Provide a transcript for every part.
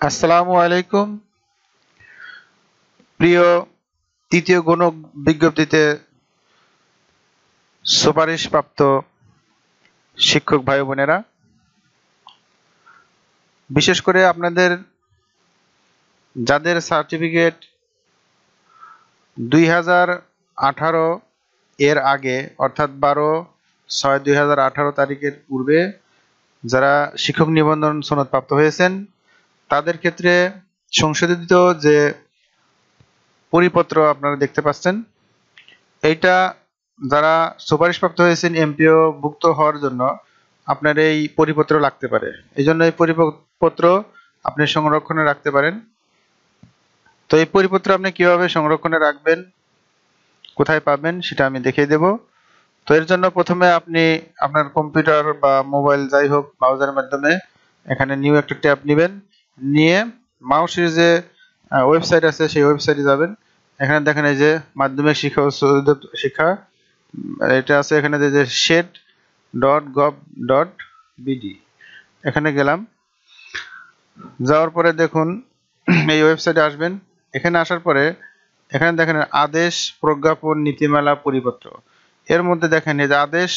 আসসালামু আলাইকুম। প্রিয় তৃতীয় গণক বিজ্ঞপ্তিতে সুপারিশপ্রাপ্ত শিক্ষক ভাই বোনেরা, বিশেষ করে আপনাদের যাদের সার্টিফিকেট 2018 এর আগে অর্থাৎ 12/6/2018 তারিখের পূর্বে যারা শিক্ষক নিবন্ধন সনদ প্রাপ্ত হয়েছেন তাদের ক্ষেত্রে সংশোধিত যে পরিপত্র আপনারা দেখতে পাচ্ছেন, এইটা যারা সুপারিশপ্রাপ্ত হয়েছেন এমপিও ভুক্ত হওয়ার জন্য আপনার এই পরিপত্র লাগতে পারে। এই জন্য এই পরিপত্র আপনি সংরক্ষণে রাখতে পারেন। তো এই পরিপত্র আপনি কিভাবে সংরক্ষণে রাখবেন, কোথায় পাবেন সেটা আমি দেখিয়ে দেব। তো এর জন্য প্রথমে আপনি আপনার কম্পিউটার বা মোবাইল যাই হোক ব্রাউজারের মাধ্যমে এখানে নিউ একটা ট্যাব নেবেন, নিয়ে মাউসের যে ওয়েবসাইট আছে সেই ওয়েবসাইটে যাবেন। এখানে দেখেন এই যে মাধ্যমিক শিক্ষা ও শিক্ষা এটা আছে, এখানে যে shed.gov.bd এখানে গেলাম। যাওয়ার পরে দেখুন এই ওয়েবসাইটে আসবেন। এখানে আসার পরে এখানে দেখেন আদেশ, প্রজ্ঞাপন, নীতিমালা, পরিপত্র। এর মধ্যে দেখেন এই যে আদেশ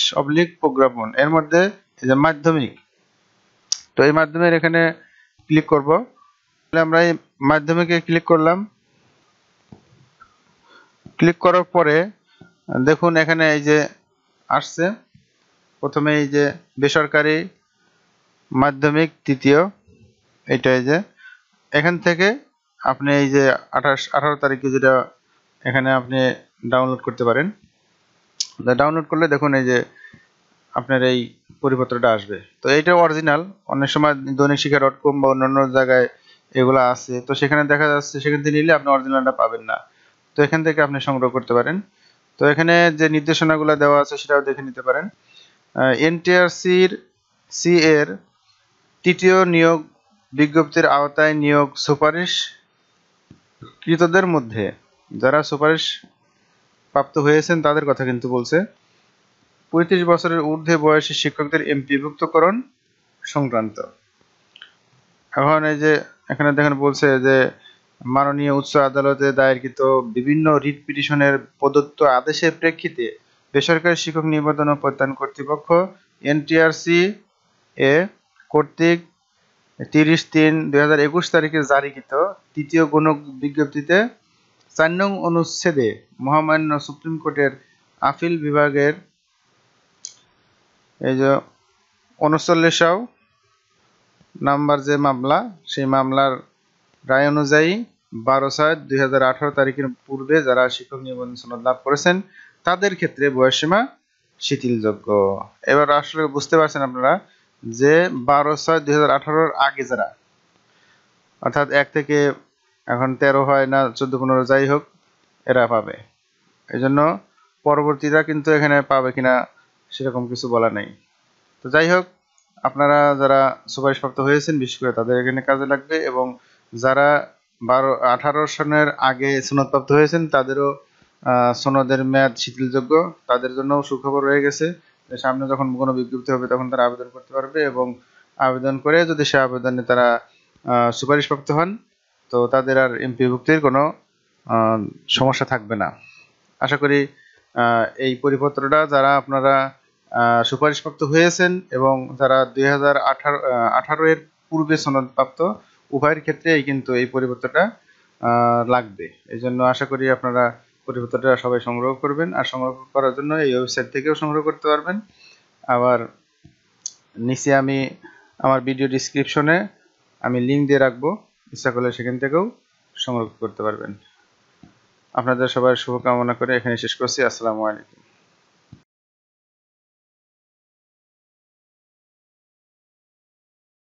প্রজ্ঞাপন, এর মধ্যে এই যে মাধ্যমিক। তো এই মাধ্যমের এখানে ক্লিক করব। আমরা এই মাধ্যমিকে ক্লিক করলাম। ক্লিক করার পরে দেখুন এখানে এই যে আসছে প্রথমে এই যে বেসরকারি মাধ্যমিক তৃতীয়, এইটা এই যে এখান থেকে আপনি এই যে 18 তারিখে যেটা এখানে আপনি ডাউনলোড করতে পারেন। ডাউনলোড করলে দেখুন এই যে আপনার এই পরিপত্রটা আসবে। তো এইটা অরিজিনাল, অনেক সময় দৈনিক শিক্ষা.com বা অন্যান্য জায়গায় এগুলো আছে, তো সেখানে দেখা যাচ্ছে সেখান থেকে নিলে আপনি অরিজিনালটা পাবেন না। তো এখান থেকে আপনি সংগ্রহ করতে পারেন। তো এখানে যে নির্দেশনাগুলো দেওয়া আছে সেটাও দেখে নিতে পারেন। এনটিআরসি এর তৃতীয় নিয়োগ বিজ্ঞপ্তির আওতায় নিয়োগ সুপারিশকৃতদের মধ্যে যারা সুপারিশ প্রাপ্ত হয়েছেন তাদের কথা কিন্তু বলছে। 35 বছরের ঊর্ধ্বে বয়সী শিক্ষকদের এমপিভুক্তকরণ সংক্রান্ত। এখন এই যে এখানে দেখেন বলছে যে মাননীয় উচ্চ আদালতে দায়েরকৃত বিভিন্ন রিট পিটিশনের প্রদত্ত আদেশের প্রেক্ষিতে বেসরকারি শিক্ষক নিবন্ধন ও প্রত্যয়ন কর্তৃপক্ষ এনটিআরসি এ কর্তৃক 30/3/2021 তারিখে জারিকৃত তৃতীয় গণক বিজ্ঞপ্তিতে 4 নং অনুচ্ছেদে মহামান্য সুপ্রিম কোর্টের আপিল বিভাগের এই যে 39 নাম্বার যে মামলা, সেই মামলার রায় অনুযায়ী 12/6/2018 তারিখের পূর্বে যারা শিক্ষক নিবন্ধন সনদ লাভ করেছেন তাদের ক্ষেত্রে বয়সসীমা শিথিলযোগ্য। এবার আসলে বুঝতে পারছেন আপনারা যে 12/6/2018 আগে যারা, অর্থাৎ 1 থেকে এখন 13 হয় না 14-15 যাই হোক, এরা পাবে। এই জন্য পরবর্তীরা কিন্তু এখানে পাবে কিনা সেরকম কিছু বলা নেই। তো যাই হোক, আপনারা যারা সুপারিশপ্রাপ্ত হয়েছেন বিশেষ করে তাদের এখানে কাজে লাগবে, এবং যারা 18 সনের আগে সনদপ্রাপ্ত হয়েছেন তাদেরও সনদের মেয়াদ শিথিলযোগ্য। তাদের জন্য সুখবর রয়ে গেছে, সামনে যখন কোনো বিজ্ঞপ্তি হবে তখন তারা আবেদন করতে পারবে, এবং আবেদন করে যদি সে আবেদনে তারা সুপারিশপ্রাপ্ত হন তো তাদের আর এমপিভুক্তির কোনো সমস্যা থাকবে না। আশা করি এই পরিপত্রটা যারা আপনারা সুপারিশপ্রাপ্ত হয়েছেন এবং যারা 2018 এর পূর্বে সনদপ্রাপ্ত উভয়ের ক্ষেত্রে কিন্তু এই পরিপত্রটা লাগবে। এই জন্য আশা করি আপনারা পরিপত্রটা সবাই সংগ্রহ করবেন, আর সংগ্রহ করার জন্য এই ওয়েবসাইট থেকেও সংগ্রহ করতে পারবেন। আবার নিচে আমি আমার ভিডিও ডিসক্রিপশনে আমি লিঙ্ক দিয়ে রাখবো, ইচ্ছা করলে সেখান থেকেও সংগ্রহ করতে পারবেন। আপনাদের সবার শুভকামনা করে এখানে শেষ করছি। আসসালামু আলাইকুম।